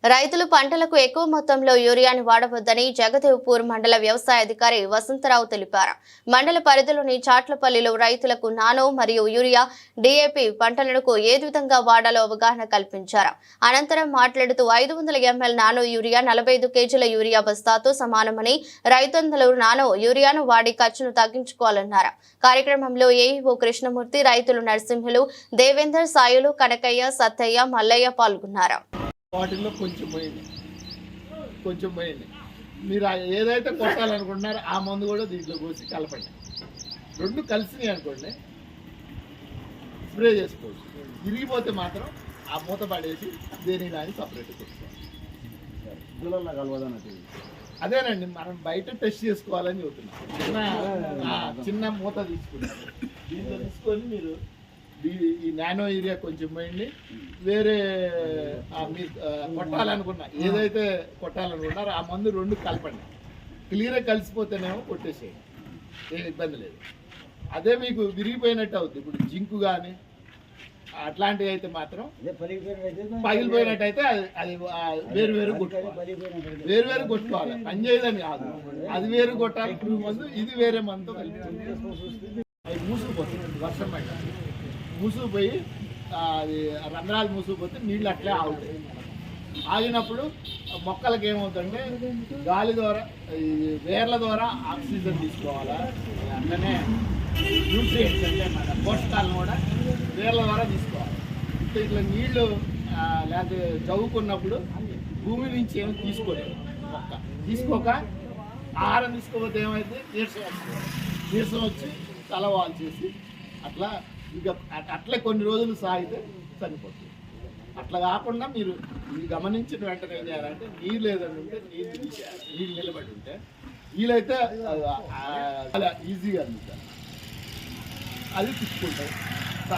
రైతులు పంటలకు ఎక్కువ మొత్తంలో యూరియాను వాడవద్దని జగదేవ్పూర్ మండల వ్యవసాయ అధికారి వసంతరావు తెలిపారు. మండల పరిధిలోని చాట్లపల్లిలో రైతులకు నానో మరియు యూరియా, డిఏపి పంటలకు ఏ విధంగా వాడాలో అవగాహన కల్పించారు. అనంతరం మాట్లాడుతూ 500 ml నానో యూరియా 45 కేజీల యూరియా బస్తాతో సమానమని, రైతులందరూ నానో యూరియాను వాడి ఖర్చును తగ్గించుకోవాలన్నారు. కార్యక్రమంలో ఏఈఓ కృష్ణమూర్తి, రైతులు నరసింహులు, దేవేందర్, సాయులు, కనకయ్య, సత్తయ్య, మల్లయ్య పాల్గొన్నారు. వాటిల్లో కొంచెం పోయింది మీరు ఏదైతే కొట్టాలనుకుంటున్నారో ఆ మందు కూడా దీంట్లో పోసి కలపండి. రెండు కలిసినాయి అనుకోండి, స్ప్రే చేసుకోవచ్చు. విరిగిపోతే మాత్రం ఆ మూత పడేసి దేని దాన్ని సపరేట్ చేసుకోవాలి. అదేనండి, మనం బయట టెస్ట్ చేసుకోవాలని చెబుతున్నాం. చిన్న మూత తీసుకున్నాం, దీంట్లో తీసుకొని మీరు ఈ నానో యూరియా కొంచెం పోయండి. వేరే మీరు కొట్టాలనుకున్నా ఏదైతే కొట్టాలనుకున్నారో ఆ మందు రెండు కలపండి. క్లియర్గా కలిసిపోతేనేమో కొట్టేసేయండి, ఏం ఇబ్బంది లేదు. అదే మీకు విరిగిపోయినట్టు అవుతుంది. ఇప్పుడు జింకు కానీ అట్లాంటివి అయితే మాత్రం పగిలిపోయినట్టయితే అది వేరు కొట్టుకోవాలి. పని చేయదని కాదు, అది వేరు కొట్టాలి మందు, ఇది వేరే మందు కలిపి. అది మూసుకుపోతుంది, వర్షం పడ్డ మూసుకుపోయి అది రంధ్రాలు మూసుకుపోతే నీళ్ళు అట్లే ఆగుతాయి. ఆగినప్పుడు మొక్కలకి ఏమవుతుందంటే గాలి ద్వారా, ఈ వేర్ల ద్వారా ఆక్సిజన్ తీసుకోవాలా, అట్లనే న్యూట్రియంట్స్ అంటే మన పోషకాలను కూడా వేర్ల ద్వారా తీసుకోవాలి. ఇట్లా నీళ్లు లేకపోతే చదువుకున్నప్పుడు భూమి నుంచి ఏమి తీసుకోలేదు. మొక్క తీసుకోక ఆహారం తీసుకోకపోతే ఏమైతే నీరసం వచ్చి తలవాలు చేసి అట్లా ఇక అట్లే కొన్ని రోజులు సాగితే చనిపోతుంది. అట్లా కాకుండా మీరు ఇది గమనించిన వెంటనే ఏం చేయాలంటే నీళ్ళు ఏదైనా ఉంటే నీళ్ళు తీసేయాలి. నీళ్ళు నిలబడి ఉంటే వీలైతే ఈజీగా అందుతారు, అది తీసుకుంటాయి.